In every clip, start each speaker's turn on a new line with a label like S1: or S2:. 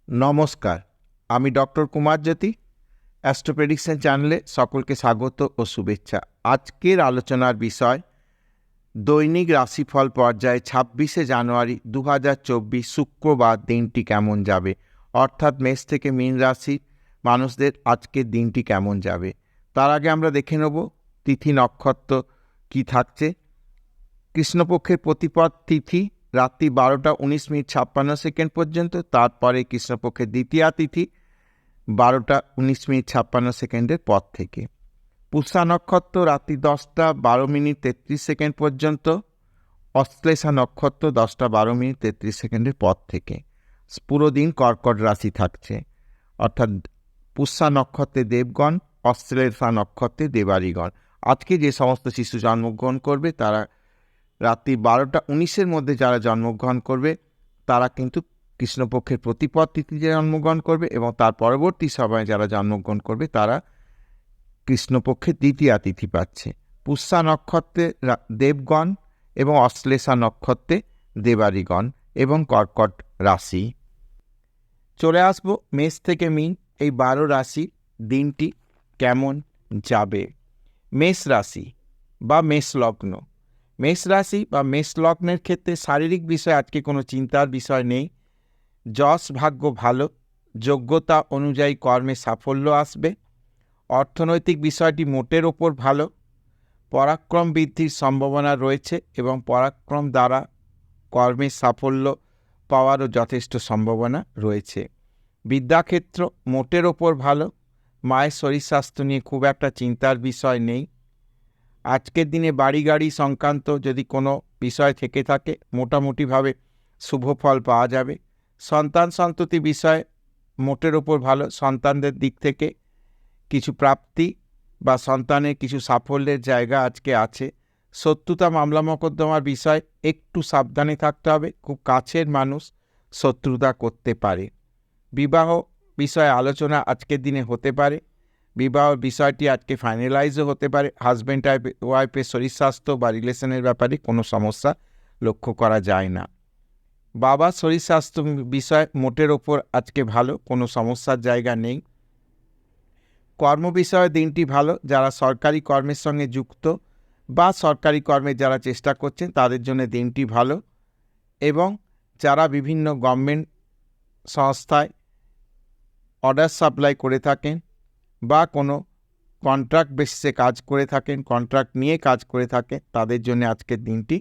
S1: নমস্কার, আমি ডক্টর কুমার জ্যোতি। Astro prediction চ্যানেলে সকলকে স্বাগত ও শুভেচ্ছা। আজকের আলোচনার বিষয় দৈনিক রাশিফল পর্যায়ে 26শে জানুয়ারি 2024 শুক্রবার দিনটি কেমন যাবে, অর্থাৎ মেষ থেকে মীন রাশির মানুষদের আজকের দিনটি কেমন যাবে। তার আগে আমরা দেখে নেব তিথি নক্ষত্র কি থাকছে। কৃষ্ণপক্ষের প্রতিপদ তিথি রাত্রি 12:19:56 পর্যন্ত, তারপরে কৃষ্ণপক্ষের দ্বিতীয়া তিথি 12:19:56 পর থেকে। পুষ্যা নক্ষত্র রাত্রি 10:12:33 পর্যন্ত, অশ্লেষা নক্ষত্র 10:12:33 পর থেকে। পুরো দিন কর্কট রাশি থাকছে, অর্থাৎ পুষ্যা নক্ষত্রে দেবগণ, অশ্লেষা নক্ষত্রে দেবারিগণ। আজকে যে সমস্ত শিশু জন্মগ্রহণ করবে তারা রাত্রি 12:19 মধ্যে যারা জন্মগ্রহণ করবে তারা কিন্তু কৃষ্ণপক্ষের প্রতিপদ তিথিতে জন্মগ্রহণ করবে, এবং তার পরবর্তী সময়ে যারা জন্মগ্রহণ করবে তারা কৃষ্ণপক্ষের দ্বিতীয়া তিথি পাচ্ছে। পুষ্যা নক্ষত্রে দেবগণ এবং অশ্লেষা নক্ষত্রে দেবারিগণ এবং কর্কট রাশি। চলে আসবো মেষ থেকে মীন এই 12 রাশির দিনটি কেমন যাবে। মেষ রাশি বা মেষ লগ্ন। মেষ রাশি বা মেষ লগ্নের ক্ষেত্রে শারীরিক বিষয়ে আজকে কোনো চিন্তার বিষয় নেই। যশ ভাগ্য ভালো, যোগ্যতা অনুযায়ী কর্মে সাফল্য আসবে। অর্থনৈতিক বিষয়টি মোটের ওপর ভালো। পরাক্রম বৃদ্ধির সম্ভাবনা রয়েছে এবং পরাক্রম দ্বারা কর্মে সাফল্য পাওয়ারও যথেষ্ট সম্ভাবনা রয়েছে। বিদ্যাক্ষেত্র মোটের ওপর ভালো। মায়ের শরীর স্বাস্থ্য নিয়ে খুব একটা চিন্তার বিষয় নেই। আজকের দিনে বাড়ি গাড়ি সংক্রান্ত যদি কোনো বিষয় থেকে থাকে মোটামুটিভাবে শুভ ফল পাওয়া যাবে। সন্তান সন্ততি বিষয় মোটের ওপর ভালো। সন্তানদের দিক থেকে কিছু প্রাপ্তি বা সন্তানের কিছু সাফল্যের জায়গা আজকে আছে। শত্রুতা মামলা মোকদ্দমার বিষয় একটু সাবধানে থাকতে হবে। খুব কাছের মানুষ শত্রুতা করতে পারে। বিবাহ বিষয়ে আলোচনা আজকের দিনে হতে পারে। বিবাহ বিষয়টি আজকে ফাইনালাইজও হতে পারে। হাজব্যান্ড ওয়াইফের শরীর স্বাস্থ্য বা রিলেশনের ব্যাপারে কোনো সমস্যা লক্ষ্য করা যায় না। বাবার শরীর স্বাস্থ্য বিষয় মোটের ওপর আজকে ভালো, কোনো সমস্যার জায়গা নেই। কর্ম বিষয়ে দিনটি ভালো। যারা সরকারি কর্মের সঙ্গে যুক্ত বা সরকারি কর্মে যারা চেষ্টা করছেন তাদের জন্য দিনটি ভালো, এবং যারা বিভিন্ন গভর্নমেন্ট সংস্থায় অর্ডার সাপ্লাই করে থাকেন বা কোনো কন্ট্রাক্ট বেসিসে কাজ করে থাকেন, কন্ট্রাক্ট নিয়ে কাজ করে থাকেন, তাদের জন্য আজকের দিনটি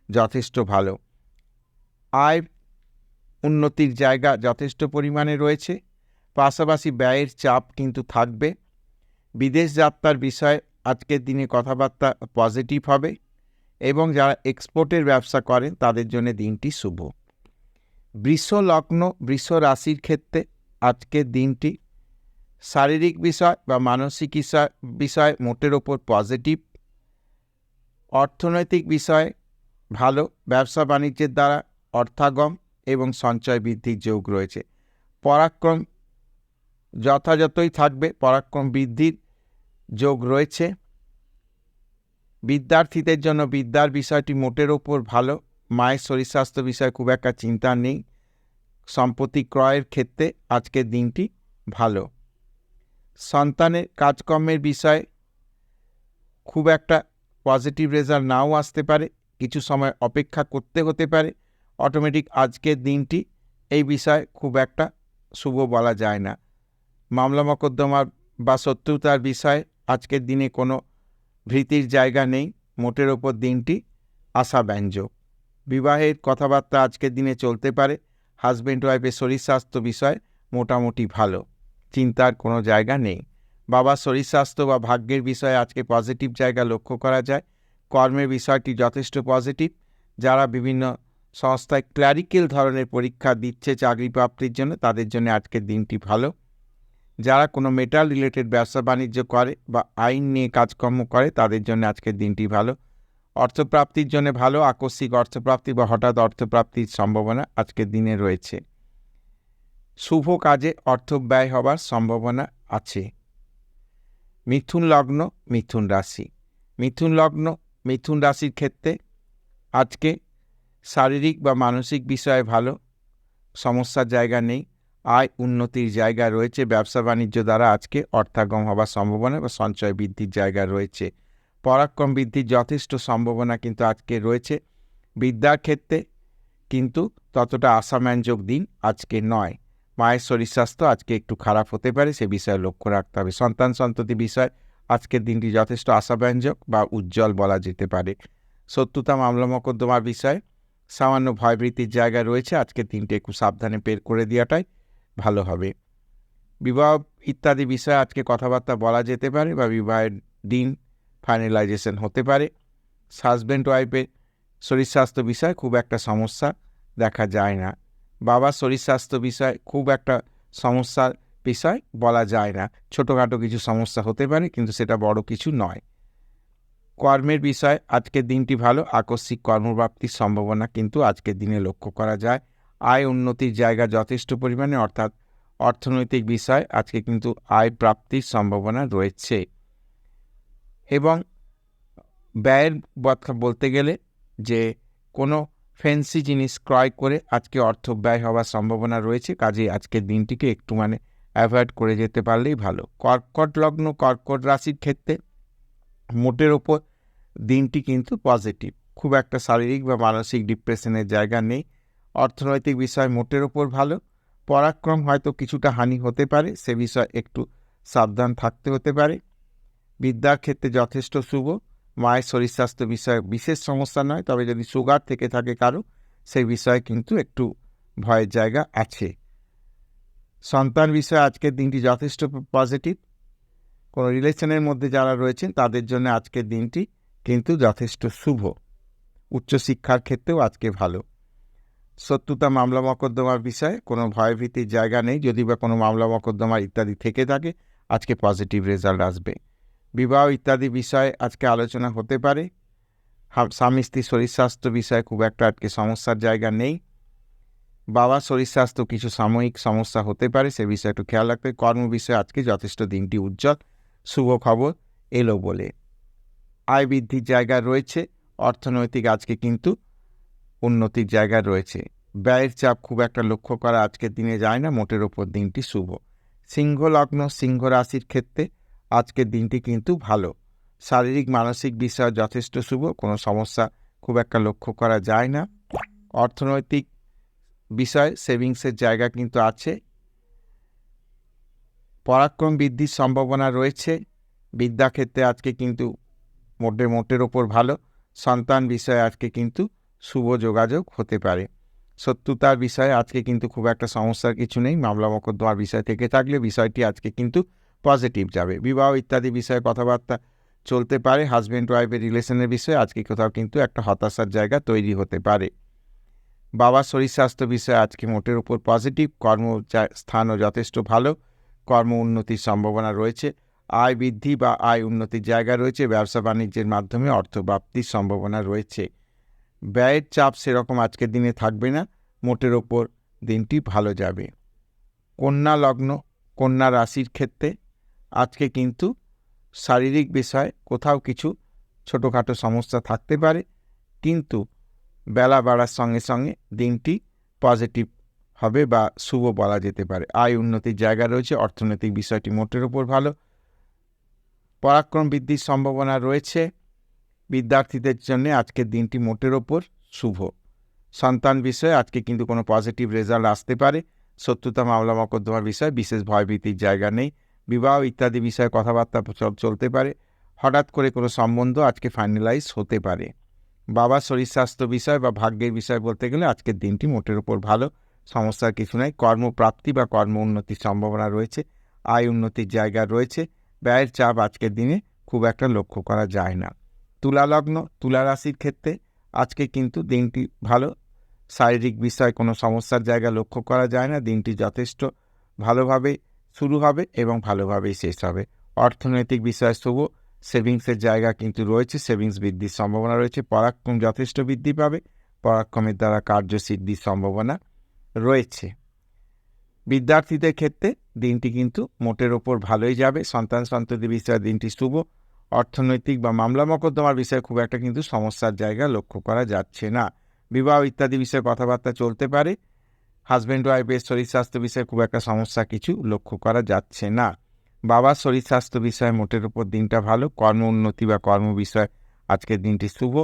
S1: যথেষ্ট ভালো। আয় উন্নতির জায়গা যথেষ্ট পরিমাণে রয়েছে, পাশাপাশি ব্যয়ের চাপ কিন্তু থাকবে। বিদেশ যাত্রার বিষয়ে আজকের দিনে কথাবার্তা পজিটিভ হবে, এবং যারা এক্সপোর্টের ব্যবসা করেন তাদের জন্য দিনটি শুভ। বৃষ লগ্ন বৃষ রাশির ক্ষেত্রে আজকের দিনটি শারীরিক বিষয় বা মানসিক বিষয় মোটের ওপর পজিটিভ। অর্থনৈতিক বিষয় ভালো। ব্যবসা বাণিজ্যের দ্বারা অর্থাগম এবং সঞ্চয় বৃদ্ধির যোগ রয়েছে। পরাক্রম যথাযথই থাকবে, পরাক্রম বৃদ্ধির যোগ রয়েছে। বিদ্যার্থীদের জন্য বিদ্যার বিষয়টি মোটের ওপর ভালো। মায়ের শরীর স্বাস্থ্য বিষয়ে খুব একটা চিন্তা নেই। সম্পত্তি ক্রয়ের ক্ষেত্রে আজকের দিনটি ভালো। সন্তানের কাজকর্মের বিষয়ে খুব একটা পজিটিভ রেজাল্ট নাও আসতে পারে, কিছু সময় অপেক্ষা করতে হতে পারে। অটোমেটিক আজকের দিনটি এই বিষয়ে খুব একটা শুভ বলা যায় না। মামলা মোকদ্দমার বা শত্রুতার বিষয়ে আজকের দিনে কোনো ভীতির জায়গা নেই। মোটের ওপর দিনটি আশাব্যঞ্জক। বিবাহের কথাবার্তা আজকের দিনে চলতে পারে। হাজব্যান্ড ওয়াইফের শরীর স্বাস্থ্য বিষয় মোটামুটি ভালো, চিন্তার কোনো জায়গা নেই। বাবার শরীর স্বাস্থ্য বা ভাগ্যের বিষয়ে আজকে পজিটিভ জায়গা লক্ষ্য করা যায়। কর্মের বিষয়টি যথেষ্ট পজিটিভ। যারা বিভিন্ন সংস্থায় ক্লারিক্যাল ধরনের পরীক্ষা দিচ্ছে চাকরি প্রাপ্তির জন্য, তাদের জন্য আজকের দিনটি ভালো। যারা কোনো মেটাল রিলেটেড ব্যবসা বাণিজ্য করে বা আইন নিয়ে কাজকর্ম করে তাদের জন্য আজকের দিনটি ভালো। অর্থপ্রাপ্তির জন্য ভালো। আকস্মিক অর্থপ্রাপ্তি বা হঠাৎ অর্থপ্রাপ্তির সম্ভাবনা আজকের দিনে রয়েছে। শুভ কাজে অর্থ ব্যয় হবার সম্ভাবনা আছে। মিথুন লগ্ন মিথুন রাশি। মিথুন লগ্ন মিথুন রাশির ক্ষেত্রে আজকে শারীরিক বা মানসিক বিষয়ে ভালো, সমস্যার জায়গা নেই। আয় উন্নতির জায়গা রয়েছে। ব্যবসা বাণিজ্য দ্বারা আজকে অর্থাগম হবার সম্ভাবনা বা সঞ্চয় বৃদ্ধির জায়গা রয়েছে। পরাক্রম বৃদ্ধির যথেষ্ট সম্ভাবনা কিন্তু আজকে রয়েছে। বিদ্যার ক্ষেত্রে কিন্তু ততটা আশাব্যঞ্জক দিন আজকে নয়। মায়ের শরীর স্বাস্থ্য আজকে একটু খারাপ হতে পারে, সে বিষয়ে লক্ষ্য রাখতে হবে। সন্তান সন্ততি বিষয় আজকের দিনটি যথেষ্ট আশাব্যঞ্জক বা উজ্জ্বল বলা যেতে পারে। শত্রুতা মামলা মোকদ্দমার বিষয়ে সামান্য ভয়ভীতির জায়গা রয়েছে। আজকের দিনটি একটু সাবধানে বের করে দেওয়াটাই ভালো হবে। বিবাহ ইত্যাদি বিষয়ে আজকে কথাবার্তা বলা যেতে পারে বা বিবাহের দিন ফাইনালাইজেশন হতে পারে। হাজব্যান্ড ওয়াইফের শরীর স্বাস্থ্য বিষয়ে খুব একটা সমস্যা দেখা যায় না। বাবার শরীর স্বাস্থ্য বিষয়ে খুব একটা সমস্যার বিষয় বলা যায় না। ছোটোখাটো কিছু সমস্যা হতে পারে, কিন্তু সেটা বড় কিছু নয়। কর্মের বিষয় আজকের দিনটি ভালো। আকস্মিক কর্মপ্রাপ্তির সম্ভাবনা কিন্তু আজকের দিনে লক্ষ্য করা যায়। আয় উন্নতির জায়গা যথেষ্ট পরিমাণে, অর্থাৎ অর্থনৈতিক বিষয় আজকে কিন্তু আয় প্রাপ্তির সম্ভাবনা রয়েছে। এবং ব্যয়ের কথা বলতে গেলে যে কোনো ফ্যান্সি জিনিস ক্রয় করে আজকে অর্থ ব্যয় হওয়ার সম্ভাবনা রয়েছে। কাজেই আজকের দিনটিকে একটু অ্যাভয়েড করে যেতে পারলেই ভালো। কর্কট লগ্ন, কর্কট রাশির ক্ষেত্রে মোটের ওপর দিনটি কিন্তু পজিটিভ। খুব একটা শারীরিক বা মানসিক ডিপ্রেশনের জায়গা নেই। অর্থনৈতিক বিষয় মোটের ওপর ভালো। পরাক্রম হয়তো কিছুটা হানি হতে পারে, সে বিষয়ে একটু সাবধান থাকতে হতে পারে। বিদ্যার ক্ষেত্রে যথেষ্ট শুভ। মায়ের শরীর স্বাস্থ্য বিষয়ে বিশেষ সমস্যা নয়, তবে যদি সুগার থেকে থাকে কারো, সেই বিষয়ে কিন্তু একটু ভয়ের জায়গা আছে। সন্তান বিষয়ে আজকের দিনটি যথেষ্ট পজিটিভ। কোনো রিলেশনের মধ্যে যারা রয়েছেন তাদের জন্য আজকের দিনটি কিন্তু যথেষ্ট শুভ। উচ্চশিক্ষার ক্ষেত্রেও আজকে ভালো। শত্রুতা মামলা মোকদ্দমার বিষয়ে কোনো ভয়ভীতির জায়গা নেই। যদি বা কোনো মামলা মোকদ্দমা ইত্যাদি থেকে থাকে, আজকে পজিটিভ রেজাল্ট আসবে। বিবাহ ইত্যাদি বিষয়ে আজকে আলোচনা হতে পারে। স্বামী স্ত্রীর শরীর স্বাস্থ্য বিষয়ে খুব একটা আজকে সমস্যার জায়গা নেই। বাবার শরীর স্বাস্থ্য কিছু সাময়িক সমস্যা হতে পারে, সে বিষয়ে একটু খেয়াল রাখতে। কর্ম বিষয়ে আজকে যথেষ্ট দিনটি উজ্জ্বল, শুভ খবর এলো বলে। আয় বৃদ্ধির জায়গা রয়েছে। অর্থনৈতিক আজকে কিন্তু উন্নতির জায়গা রয়েছে। ব্যয়ের চাপ খুব একটা লক্ষ্য করা আজকের দিনে যায় না। মোটের ওপর দিনটি শুভ। সিংহ লগ্ন, সিংহ রাশির ক্ষেত্রে আজকের দিনটি কিন্তু ভালো। শারীরিক মানসিক বিষয় যথেষ্ট শুভ, কোনো সমস্যা খুব একটা লক্ষ্য করা যায় না। অর্থনৈতিক বিষয় সেভিংসের জায়গা কিন্তু আছে। পরাক্রম বৃদ্ধির সম্ভাবনা রয়েছে। বিদ্যাক্ষেত্রে আজকে কিন্তু মোটের ওপর ভালো। সন্তান বিষয়ে আজকে কিন্তু শুভ যোগাযোগ হতে পারে। শত্রুতার বিষয়ে আজকে কিন্তু খুব একটা সমস্যার কিছু নেই। মামলা মোকদ্দমার বিষয় থেকে থাকলে বিষয়টি আজকে কিন্তু পজিটিভ যাবে। বিবাহ ইত্যাদি বিষয়ে কথাবার্তা চলতে পারে। হাজব্যান্ড ওয়াইফের রিলেশনের বিষয়ে আজকে কোথাও কিন্তু একটা হতাশার জায়গা তৈরি হতে পারে। বাবার শরীর স্বাস্থ্য বিষয়ে আজকে মোটের উপর পজিটিভ। কর্মস্থানও যথেষ্ট ভালো। কর্ম উন্নতির সম্ভাবনা রয়েছে। আয় বৃদ্ধি বা আয় উন্নতির জায়গা রয়েছে। ব্যবসা বাণিজ্যের মাধ্যমে অর্থ প্রাপ্তির সম্ভাবনা রয়েছে। ব্যয়ের চাপ সেরকম আজকের দিনে থাকবে না। মোটের ওপর দিনটি ভালো যাবে। কন্যা লগ্ন, কন্যা রাশির ক্ষেত্রে আজকে কিন্তু শারীরিক বিষয়ে কোথাও কিছু ছোটোখাটো সমস্যা থাকতে পারে, কিন্তু বেলা বাড়ার সঙ্গে সঙ্গে দিনটি পজিটিভ হবে বা শুভ বলা যেতে পারে। আয় উন্নতির জায়গা রয়েছে। অর্থনৈতিক বিষয়টি মোটের ওপর ভালো। পরাক্রম বৃদ্ধির সম্ভাবনা রয়েছে। বিদ্যার্থীদের জন্য আজকের দিনটি মোটের ওপর শুভ। সন্তান বিষয়ে আজকে কিন্তু কোনো পজিটিভ রেজাল্ট আসতে পারে। শত্রুতা মামলা মোকদ্দমার বিষয়ে বিশেষ ভয়ভীতির জায়গা নেই। বিবাহ ইত্যাদি বিষয়ে কথাবার্তা চলতে পারে। হঠাৎ করে কোনো সম্বন্ধ আজকে ফাইনালাইজ হতে পারে। বাবার শরীর স্বাস্থ্য বিষয় বা ভাগ্যের বিষয় বলতে গেলে আজকের দিনটি মোটের ওপর ভালো, সমস্যার কিছু নাই। কর্মপ্রাপ্তি বা কর্ম উন্নতির সম্ভাবনা রয়েছে। আয় উন্নতির জায়গা রয়েছে। ব্যয়ের চাপ আজকের দিনে খুব একটা লক্ষ্য করা যায় না। তুলা লগ্ন, তুলা রাশির ক্ষেত্রে আজকে কিন্তু দিনটি ভালো। শারীরিক বিষয়ে কোনো সমস্যার জায়গা লক্ষ্য করা যায় না। দিনটি যথেষ্ট ভালোভাবে শুরু হবে এবং ভালোভাবেই শেষ হবে। অর্থনৈতিক বিষয় শুভ। সেভিংসের জায়গা কিন্তু রয়েছে। সেভিংস বৃদ্ধির সম্ভাবনা রয়েছে। পরাক্রম যথেষ্ট বৃদ্ধি পাবে। পরাক্রমের দ্বারা কার্যসিদ্ধির সম্ভাবনা রয়েছে। বিদ্যার্থীদের ক্ষেত্রে দিনটি কিন্তু মোটের ওপর ভালোই যাবে। সন্তান সন্ততি বিষয়ে দিনটি শুভ। অর্থনৈতিক বা মামলা মোকদ্দমার বিষয়ে খুব একটা কিন্তু সমস্যার জায়গা লক্ষ্য করা যাচ্ছে না। বিবাহ ইত্যাদি বিষয়ে কথাবার্তা চলতে পারে। হাজব্যান্ড ওয়াইফের শরীর স্বাস্থ্য বিষয়ে খুব একটা সমস্যা কিছু লক্ষ্য করা যাচ্ছে না। বাবার শরীর স্বাস্থ্য বিষয়ে মোটের উপর দিনটা ভালো। কর্ম উন্নতি বা কর্ম বিষয়ে আজকের দিনটি শুভ।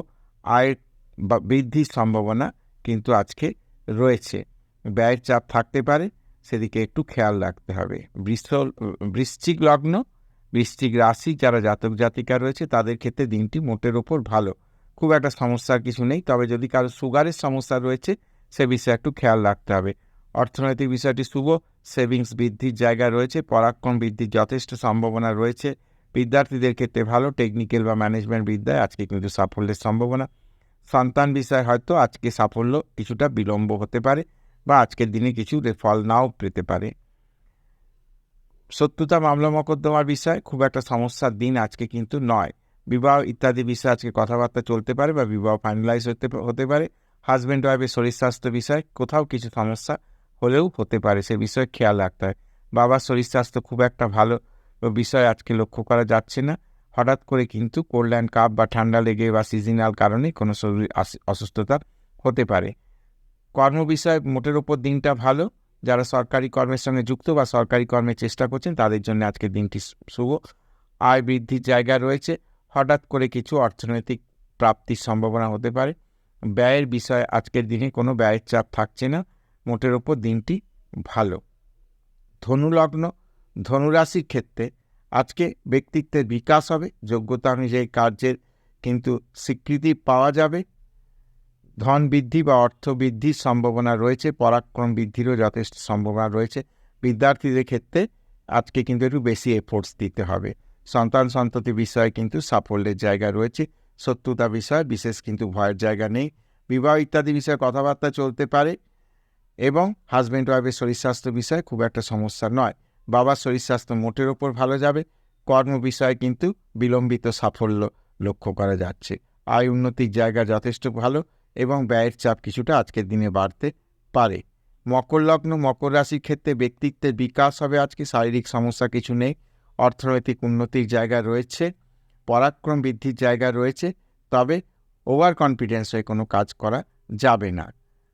S1: আয়ের বা বৃদ্ধির সম্ভাবনা কিন্তু আজকে রয়েছে। ব্যয়ের চাপ থাকতে পারে, সেদিকে একটু খেয়াল রাখতে হবে। বৃশ্চিক লগ্ন, বৃশ্চিক রাশি যারা জাতক জাতিকা রয়েছে তাদের ক্ষেত্রে দিনটি মোটের ওপর ভালো। খুব একটা সমস্যার কিছু নেই, তবে যদি কারো সুগারের সমস্যা রয়েছে সে বিষয়ে একটু খেয়াল রাখতে হবে। অর্থনৈতিক বিষয়টি শুভ, সেভিংস বৃদ্ধির জায়গা রয়েছে, পরাক্রম বৃদ্ধির যথেষ্ট সম্ভাবনা রয়েছে। বিদ্যার্থীদের ক্ষেত্রে ভালো, টেকনিক্যাল বা ম্যানেজমেন্ট বিদ্যায় আজকে কিন্তু সাফল্যের সম্ভাবনা। সন্তান বিষয়ে হয়তো আজকে সাফল্য কিছুটা বিলম্ব হতে পারে বা আজকের দিনে কিছু ফল নাও পেতে পারে। শত্রুতা মামলা মকদ্দমার বিষয় খুব একটা সমস্যার দিন আজকে কিন্তু নয়। বিবাহ ইত্যাদি বিষয়ে আজকে কথাবার্তা চলতে পারে বা বিবাহ ফাইনালাইজ হতে পারে। হাজব্যান্ড ওয়াইফের শরীর স্বাস্থ্য বিষয়ে কোথাও কিছু সমস্যা হলেও হতে পারে, সে বিষয়ে খেয়াল রাখতে হয়। বাবার শরীর স্বাস্থ্য খুব একটা ভালো বিষয় আজকে লক্ষ্য করা যাচ্ছে না। হঠাৎ করে কিন্তু কোল্ড অ্যান্ড কাফ বা ঠান্ডা লেগে বা সিজনাল কারণে কোনো শরীর অসুস্থতা হতে পারে। কর্ম বিষয়ে মোটের ওপর দিনটা ভালো। যারা সরকারি কর্মের সঙ্গে যুক্ত বা সরকারি কর্মের চেষ্টা করছেন তাদের জন্য আজকের দিনটি শুভ। আয় বৃদ্ধির জায়গা রয়েছে, হঠাৎ করে কিছু অর্থনৈতিক প্রাপ্তির সম্ভাবনা হতে পারে। ব্যয়ের বিষয়ে আজকের দিনে কোনো ব্যয়ের চাপ থাকছে না, মোটের ওপর দিনটি ভালো। ধনুলগ্ন, ধনুরাশির ক্ষেত্রে আজকে ব্যক্তিত্বের বিকাশ হবে, যোগ্যতা অনুযায়ী কার্যের কিন্তু স্বীকৃতি পাওয়া যাবে। ধন বৃদ্ধি বা অর্থ বৃদ্ধির সম্ভাবনা রয়েছে, পরাক্রম বৃদ্ধিরও যথেষ্ট সম্ভাবনা রয়েছে। বিদ্যার্থীদের ক্ষেত্রে আজকে কিন্তু একটু বেশি এফোর্টস দিতে হবে। সন্তান সন্ততি বিষয়ে কিন্তু সাফল্যের জায়গা রয়েছে। শত্রুতা বিষয়ে বিশেষ কিন্তু ভয়ের জায়গা নেই। বিবাহ ইত্যাদি বিষয়ে কথাবার্তা চলতে পারে এবং হাজব্যান্ড ওয়াইফের শরীর স্বাস্থ্য বিষয়ে খুব একটা সমস্যা নয়। বাবার শরীর স্বাস্থ্য মোটের ওপর ভালো যাবে। কর্ম বিষয়ে কিন্তু বিলম্বিত সাফল্য লক্ষ্য করা যাচ্ছে। আয় উন্নতির জায়গা যথেষ্ট ভালো এবং ব্যয়ের চাপ কিছুটা আজকের দিনে বাড়তে পারে। মকর লগ্ন, মকর রাশির ক্ষেত্রে ব্যক্তিত্বের বিকাশ হবে আজকে, শারীরিক সমস্যা কিছু নেই। অর্থনৈতিক উন্নতির জায়গা রয়েছে, পরাক্রম বৃদ্ধির জায়গা রয়েছে, তবে ওভার কনফিডেন্স হয়ে কোনো কাজ করা যাবে না।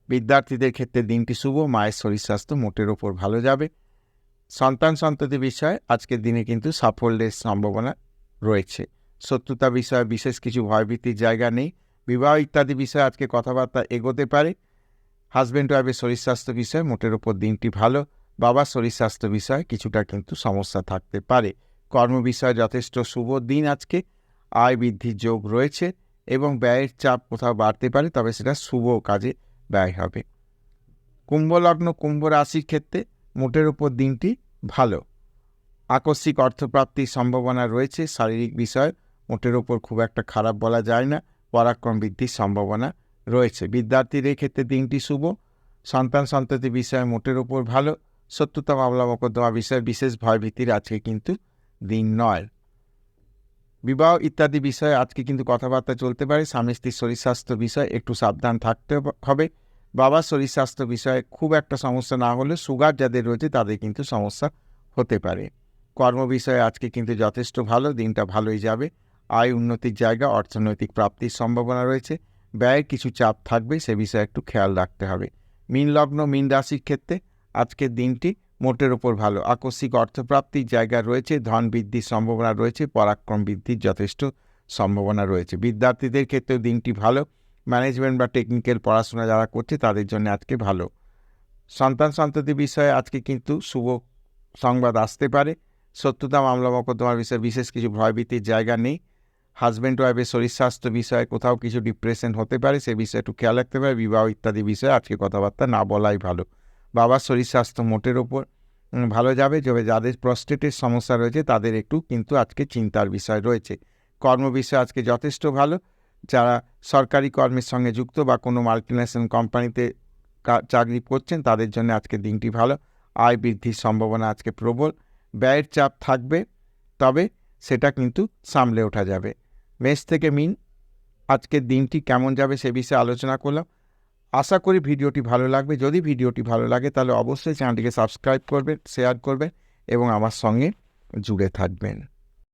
S1: বিদ্যার্থীদের ক্ষেত্রে দিনটি শুভ, মায়ের শরীর স্বাস্থ্য মোটের ওপর ভালো যাবে। সন্তান সন্ততি বিষয়ে আজকের দিনে কিন্তু সাফল্যের সম্ভাবনা রয়েছে। শত্রুতা বিষয়ে বিশেষ কিছু ভয়ভীতির জায়গা নেই। বিবাহ ইত্যাদি বিষয়ে আজকে কথাবার্তা এগোতে পারে। হাজব্যান্ড ওয়াইফের শরীর স্বাস্থ্য বিষয়ে মোটের ওপর দিনটি ভালো। বাবার শরীর স্বাস্থ্য বিষয়ে কিছুটা কিন্তু সমস্যা থাকতে পারে। কর্ম বিষয়ে যথেষ্ট শুভ দিন আজকে। আয় বৃদ্ধির যোগ রয়েছে এবং ব্যয়ের চাপ কোথাও বাড়তে পারে, তবে সেটা শুভ কাজে ব্যয় হবে। কুম্ভ লগ্ন, কুম্ভ রাশির ক্ষেত্রে মোটের উপর দিনটি ভালো। আকস্মিক অর্থপ্রাপ্তির সম্ভাবনা রয়েছে। শারীরিক বিষয় মোটের ওপর খুব একটা খারাপ বলা যায় না। পরাক্রম বৃদ্ধির সম্ভাবনা রয়েছে। বিদ্যার্থীদের ক্ষেত্রে দিনটি শুভ। সন্তান সন্ততি বিষয়ে মোটের ওপর ভালো। শত্রুতা মামলা মোকদ্দমা বিষয়ে বিশেষ ভয়ভীতির আজকে কিন্তু দিন নয়। বিবাহ ইত্যাদি বিষয়ে আজকে কিন্তু কথাবার্তা চলতে পারে। স্বামী স্ত্রীর শরীর স্বাস্থ্য বিষয়ে একটু সাবধান থাকতে হবে। বাবার শরীর স্বাস্থ্য বিষয়ে খুব একটা সমস্যা না হলে সুগার যাদের রয়েছে তাদের কিন্তু সমস্যা হতে পারে। কর্ম বিষয়ে আজকে কিন্তু যথেষ্ট ভালো, দিনটা ভালোই যাবে। আয় উন্নতির জায়গা, অর্থনৈতিক প্রাপ্তির সম্ভাবনা রয়েছে। ব্যয়ের কিছু চাপ থাকবে, সে বিষয়ে একটু খেয়াল রাখতে হবে। মীন লগ্ন, মীন রাশির ক্ষেত্রে আজকের দিনটি মোটের ওপর ভালো। আকস্মিক অর্থপ্রাপ্তির জায়গা রয়েছে, ধন বৃদ্ধির সম্ভাবনা রয়েছে, পরাক্রম বৃদ্ধির যথেষ্ট সম্ভাবনা রয়েছে। বিদ্যার্থীদের ক্ষেত্রেও দিনটি ভালো। ম্যানেজমেন্ট বা টেকনিক্যাল পড়াশোনা যারা করছে তাদের জন্য আজকে ভালো। সন্তান সন্ততি বিষয়ে আজকে কিন্তু শুভ সংবাদ আসতে পারে। শত্রুতা মামলা মকদ্দমার বিষয়ে বিশেষ কিছু ভয়ভীতির জায়গা নেই। হাজব্যান্ড ওয়াইফের শরীর স্বাস্থ্য বিষয়ে কোথাও কিছু ডিপ্রেশন হতে পারে, সে বিষয়ে একটু খেয়াল রাখতে পারে। বিবাহ ইত্যাদি বিষয়ে আজকে কথাবার্তা না বলাই ভালো। বাবার শরীর স্বাস্থ্য মোটের ওপর ভালো যাবে। তবে যাদের প্রস্টেটের সমস্যা রয়েছে তাদের একটু কিন্তু আজকে চিন্তার বিষয় রয়েছে। কর্ম বিষয়ে আজকে যথেষ্ট ভালো। যারা সরকারি কর্মের সঙ্গে যুক্ত বা কোনো মাল্টিন্যাশনাল কোম্পানিতে চাকরি করছেন তাদের জন্য আজকে দিনটি ভালো। আয় বৃদ্ধির সম্ভাবনা আজকে প্রবল। ব্যয়ের চাপ থাকবে, তবে সেটা কিন্তু সামলে ওঠা যাবে। মেষ থেকে মিন আজকের দিনটি কেমন যাবে সে বিষয়ে আলোচনা করলাম। আশা করি ভিডিওটি ভালো লাগবে। যদি ভিডিওটি ভালো লাগে তাহলে অবশ্যই চ্যানেলটিকে সাবস্ক্রাইব করবেন, শেয়ার করবেন এবং আমার সঙ্গে জুড়ে থাকবেন।